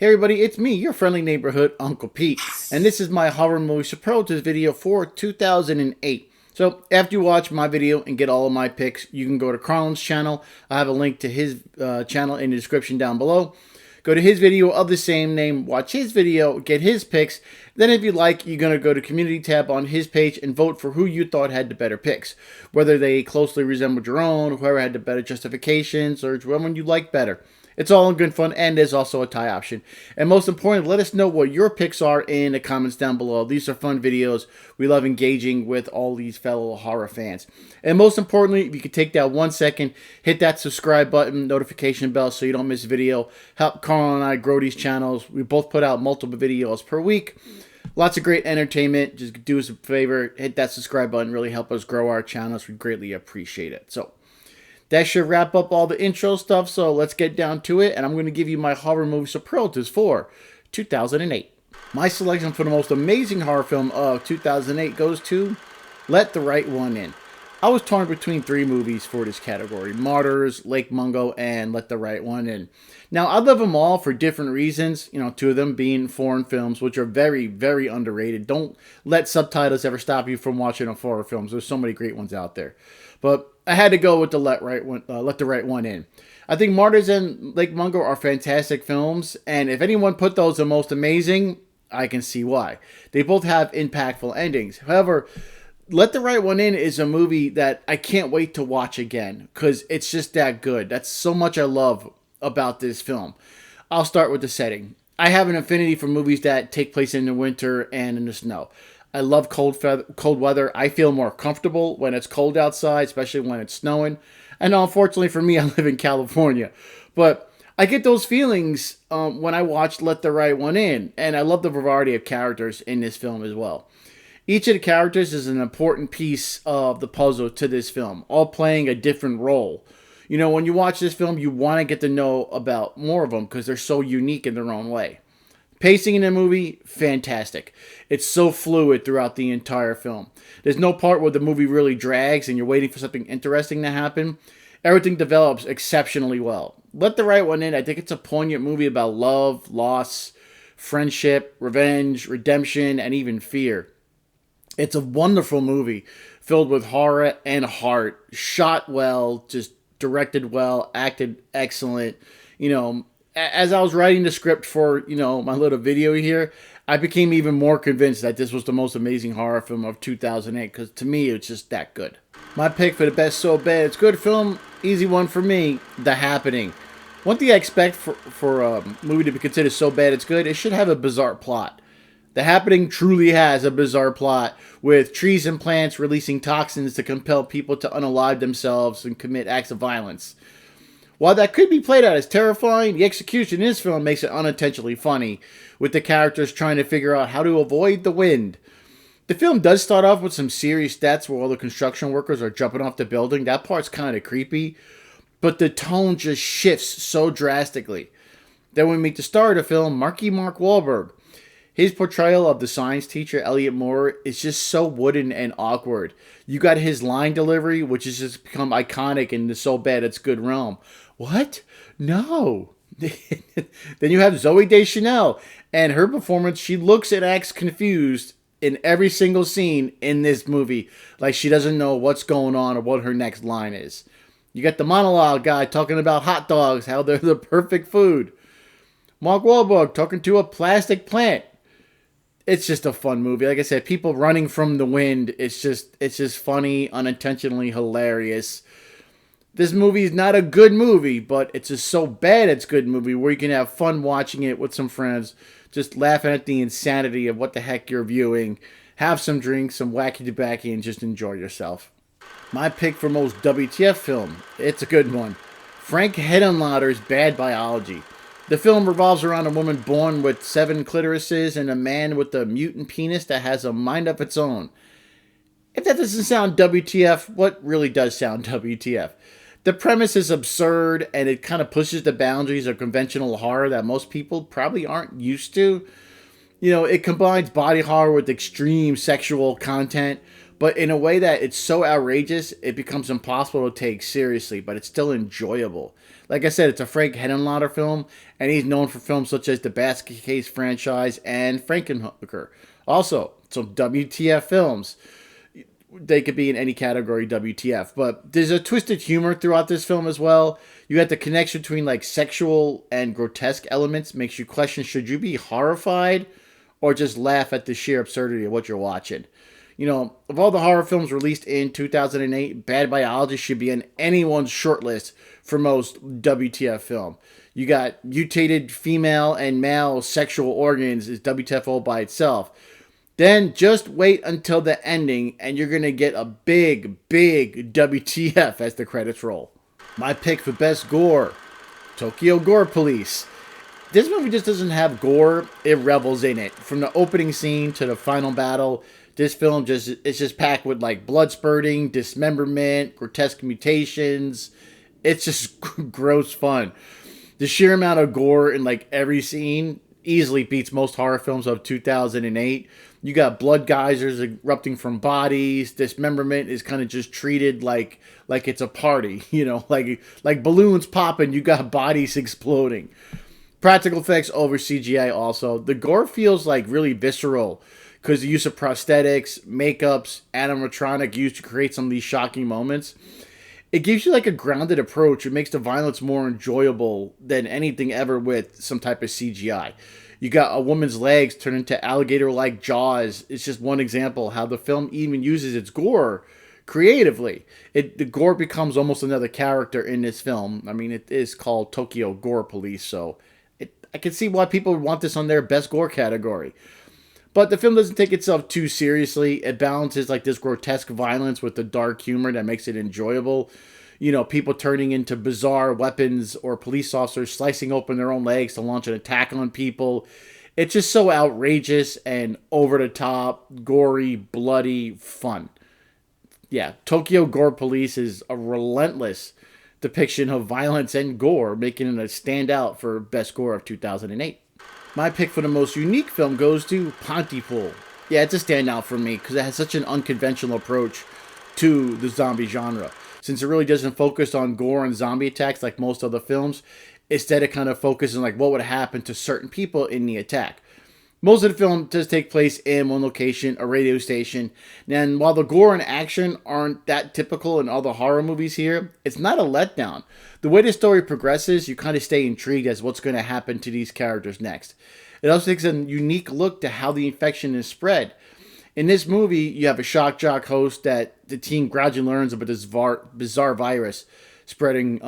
Hey everybody, it's me, your friendly neighborhood Uncle Pete, and this is my horror movie superlatives video for 2008. So after you watch my video and get all of my picks, you can go to Carlin's channel. I have a link to his channel in the description down below. Go to his video of the same name, watch his video, get his picks. Then if you like, you're going to go to community tab on his page and vote for who you thought had the better picks. Whether they closely resembled your own, whoever had the better justifications, or whichever one you like better. It's all in good fun, and there's also a tie option. And most importantly, let us know what your picks are in the comments down below. These are fun videos. We love engaging with all these fellow horror fans. And most importantly, if you could take that 1 second, hit that subscribe button, notification bell so you don't miss a video. Help Carl and I grow these channels. We both put out multiple videos per week. Lots of great entertainment. Just do us a favor, hit that subscribe button. Really help us grow our channels. We greatly appreciate it. So that should wrap up all the intro stuff, so let's get down to it, and I'm going to give you my horror movie superlatives for 2008. My selection for the most amazing horror film of 2008 goes to Let the Right One In. I was torn between three movies for this category: Martyrs, Lake Mungo, and Let the Right One In. Now, I love them all for different reasons, two of them being foreign films, which are very, very underrated. Don't let subtitles ever stop you from watching horror films. There's so many great ones out there. But I had to go with the Let the Right One In. I think Martyrs and Lake Mungo are fantastic films, and if anyone put those in most amazing, I can see why. They both have impactful endings. However, Let the Right One In is a movie that I can't wait to watch again because it's just that good. That's so much I love about this film. I'll start with the setting. I have an affinity for movies that take place in the winter and in the snow. I love cold weather. I feel more comfortable when it's cold outside, especially when it's snowing. And unfortunately for me, I live in California. But I get those feelings when I watch Let the Right One In. And I love the variety of characters in this film as well. Each of the characters is an important piece of the puzzle to this film, all playing a different role. When you watch this film, you want to get to know about more of them because they're so unique in their own way. Pacing in the movie, fantastic. It's so fluid throughout the entire film. There's no part where the movie really drags and you're waiting for something interesting to happen. Everything develops exceptionally well. Let the Right One In, I think it's a poignant movie about love, loss, friendship, revenge, redemption, and even fear. It's a wonderful movie filled with horror and heart. Shot well, just directed well, acted excellent. As I was writing the script for, my little video here, I became even more convinced that this was the most amazing horror film of 2008, because to me, it's just that good. My pick for the best so bad it's good film, easy one for me, The Happening. One thing I expect for a movie to be considered so bad it's good, it should have a bizarre plot. The Happening truly has a bizarre plot, with trees and plants releasing toxins to compel people to unalive themselves and commit acts of violence. While that could be played out as terrifying, the execution in this film makes it unintentionally funny, with the characters trying to figure out how to avoid the wind. The film does start off with some serious deaths where all the construction workers are jumping off the building. That part's kind of creepy, but the tone just shifts so drastically. Then we meet the star of the film, Mark Wahlberg. His portrayal of the science teacher, Elliot Moore, is just so wooden and awkward. You got his line delivery, which has just become iconic in the so bad it's good realm. What? No. Then you have Zoe Deschanel, and her performance, she looks and acts confused in every single scene in this movie, like she doesn't know what's going on or what her next line is. You got the monologue guy talking about hot dogs, how they're the perfect food. Mark Wahlberg talking to a plastic plant. It's just a fun movie. Like I said, people running from the wind. It's just funny, unintentionally hilarious. This movie is not a good movie, but it's just so bad it's a good movie where you can have fun watching it with some friends, just laughing at the insanity of what the heck you're viewing, have some drinks, some wacky tobacco, and just enjoy yourself. My pick for most WTF film, it's a good one. Frank Henenlotter's Bad Biology. The film revolves around a woman born with 7 clitorises and a man with a mutant penis that has a mind of its own. If that doesn't sound WTF, what really does sound WTF? The premise is absurd, and it kind of pushes the boundaries of conventional horror that most people probably aren't used to. You know, it combines body horror with extreme sexual content, but in a way that it's so outrageous, it becomes impossible to take seriously, but it's still enjoyable. Like I said, it's a Frank Henenlotter film, and he's known for films such as the Basket Case franchise and Frankenhooker. Also, some WTF films. They could be in any category, WTF. But there's a twisted humor throughout this film as well. You got the connection between like sexual and grotesque elements, makes you question, should you be horrified or just laugh at the sheer absurdity of what you're watching? You know, of all the horror films released in 2008, Bad Biology should be on anyone's shortlist for most WTF film. You got mutated female and male sexual organs is WTF all by itself. Then just wait until the ending and you're going to get a big, big WTF as the credits roll. My pick for best gore, Tokyo Gore Police. This movie just doesn't have gore, it revels in it. From the opening scene to the final battle, this film it's just packed with like blood spurting, dismemberment, grotesque mutations. It's just gross fun. The sheer amount of gore in like every scene easily beats most horror films of 2008. You got blood geysers erupting from bodies. Dismemberment is kind of just treated like it's a party, you know, like balloons popping. You got bodies exploding. Practical effects over CGI also. The gore feels like really visceral because the use of prosthetics, makeups, animatronic used to create some of these shocking moments. It gives you like a grounded approach. It makes the violence more enjoyable than anything ever with some type of CGI. You got a woman's legs turn into alligator-like jaws. It's just one example how the film even uses its gore creatively. The gore becomes almost another character in this film. I mean, it is called Tokyo Gore Police, so I can see why people would want this on their best gore category. But the film doesn't take itself too seriously. It balances like this grotesque violence with the dark humor that makes it enjoyable. You know, people turning into bizarre weapons or police officers slicing open their own legs to launch an attack on people. It's just so outrageous and over the top, gory, bloody, fun. Yeah, Tokyo Gore Police is a relentless depiction of violence and gore, making it a standout for best gore of 2008. My pick for the most unique film goes to Pontypool. Yeah, it's a standout for me because it has such an unconventional approach to the zombie genre. Since it really doesn't focus on gore and zombie attacks like most other films, instead it kind of focuses on like what would happen to certain people in the attack. Most of the film does take place in one location, a radio station. And while the gore and action aren't that typical in other horror movies here, it's not a letdown. The way the story progresses, you kind of stay intrigued as what's going to happen to these characters next. It also takes a unique look to how the infection is spread. In this movie, you have a shock jock host that the team gradually learns about this bizarre virus spreading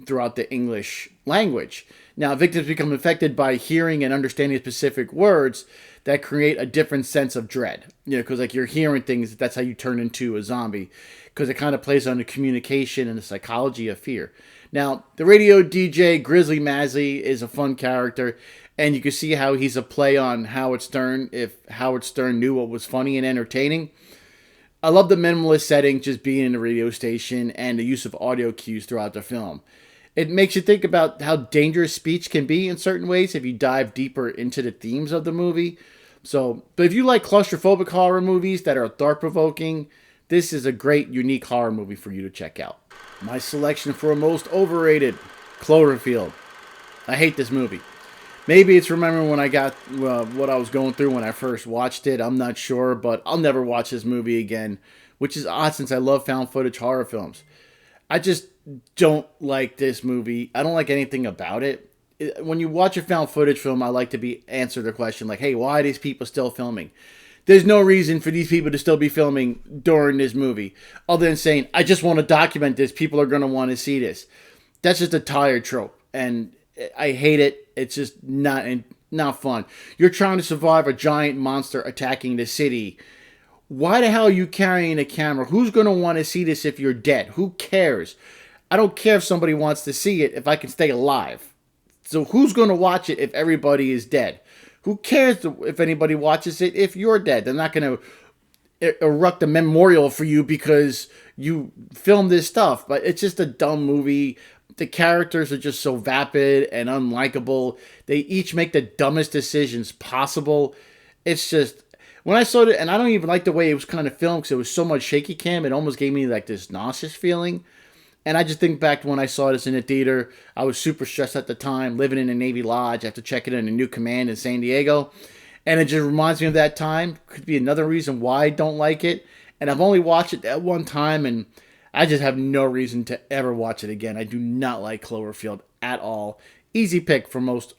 throughout the English language. Now, victims become infected by hearing and understanding specific words that create a different sense of dread. You know, because like you're hearing things, that's how you turn into a zombie. Because it kind of plays on the communication and the psychology of fear. Now, the radio DJ Grizzly Mazzy is a fun character, and you can see how he's a play on Howard Stern if Howard Stern knew what was funny and entertaining. I love the minimalist setting, just being in a radio station, and the use of audio cues throughout the film. It makes you think about how dangerous speech can be in certain ways if you dive deeper into the themes of the movie. But if you like claustrophobic horror movies that are thought-provoking, this is a great, unique horror movie for you to check out. My selection for most overrated, Cloverfield. I hate this movie. Maybe it's remembering when I got what I was going through when I first watched it. I'm not sure, but I'll never watch this movie again, which is odd since I love found footage horror films. I just don't like this movie. I don't like anything about it. When you watch a found footage film, I like to answer the question like, hey, why are these people still filming? There's no reason for these people to still be filming during this movie other than saying, I just want to document this. People are going to want to see this. That's just a tired trope, and I hate it. It's just not fun. You're trying to survive a giant monster attacking the city. Why the hell are you carrying a camera? Who's going to want to see this if you're dead? Who cares? I don't care if somebody wants to see it if I can stay alive. So who's going to watch it if everybody is dead? Who cares if anybody watches it if you're dead? They're not going to erect a memorial for you because you filmed this stuff. But it's just a dumb movie. The characters are just so vapid and unlikable. They each make the dumbest decisions possible. It's just, when I saw it, and I don't even like the way it was kind of filmed because it was so much shaky cam, it almost gave me like this nauseous feeling. And I just think back to when I saw this in the theater. I was super stressed at the time, living in a Navy Lodge after checking in a new command in San Diego. And it just reminds me of that time. Could be another reason why I don't like it. And I've only watched it that one time, and I just have no reason to ever watch it again. I do not like Cloverfield at all. Easy pick for most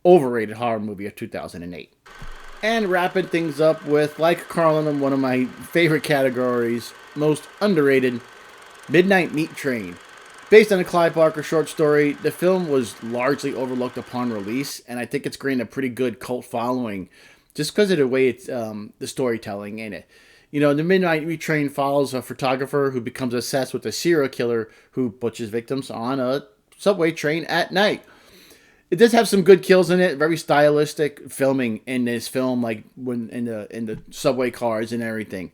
overrated horror movie of 2008. And wrapping things up with, like Carlin, in one of my favorite categories, most underrated, Midnight Meat Train. Based on a Clive Barker short story, the film was largely overlooked upon release, and I think it's gained a pretty good cult following just because of the way it's the storytelling in it. You know, the Midnight Meat Train follows a photographer who becomes obsessed with a serial killer who butchers victims on a subway train at night. It does have some good kills in it, very stylistic filming in this film, like when in the subway cars and everything.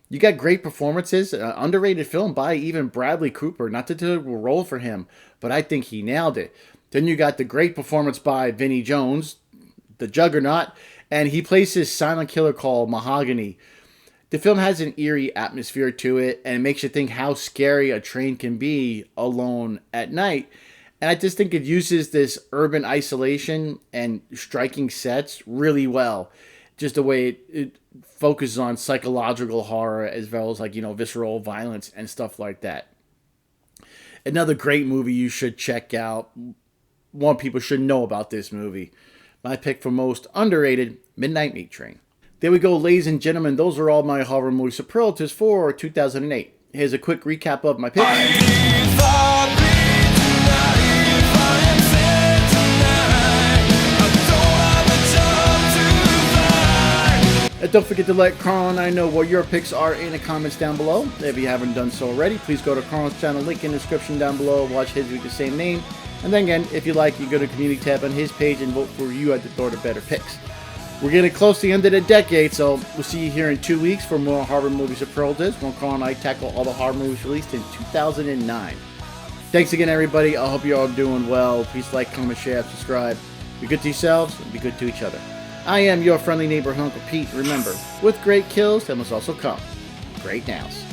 You got great performances, underrated film by even Bradley Cooper. Not to do a role for him, but I think he nailed it. Then you got the great performance by Vinnie Jones, the Juggernaut, and he plays his silent killer called Mahogany. The film has an eerie atmosphere to it, and it makes you think how scary a train can be alone at night. And I just think it uses this urban isolation and striking sets really well. Just the way it focuses on psychological horror as well as, like, you know, visceral violence and stuff like that. Another great movie you should check out. More people should know about this movie. My pick for most underrated, Midnight Meat Train. There we go, ladies and gentlemen. Those are all my horror movie superlatives for 2008. Here's a quick recap of my picks. And don't forget to let Carl and I know what your picks are in the comments down below. If you haven't done so already, please go to Carl's channel, link in the description down below. Watch his with the same name. And then again, if you like, you go to the community tab on his page and vote for you at the Thor to Better Picks. We're getting close to the end of the decade, so we'll see you here in 2 weeks for more horror movie superlatives when Carl and I tackle all the horror movies released in 2009. Thanks again, everybody. I hope you're all doing well. Please like, comment, share, subscribe. Be good to yourselves and be good to each other. I am your friendly neighborhood Uncle Pete. Remember, with great kills, there must also come great nows.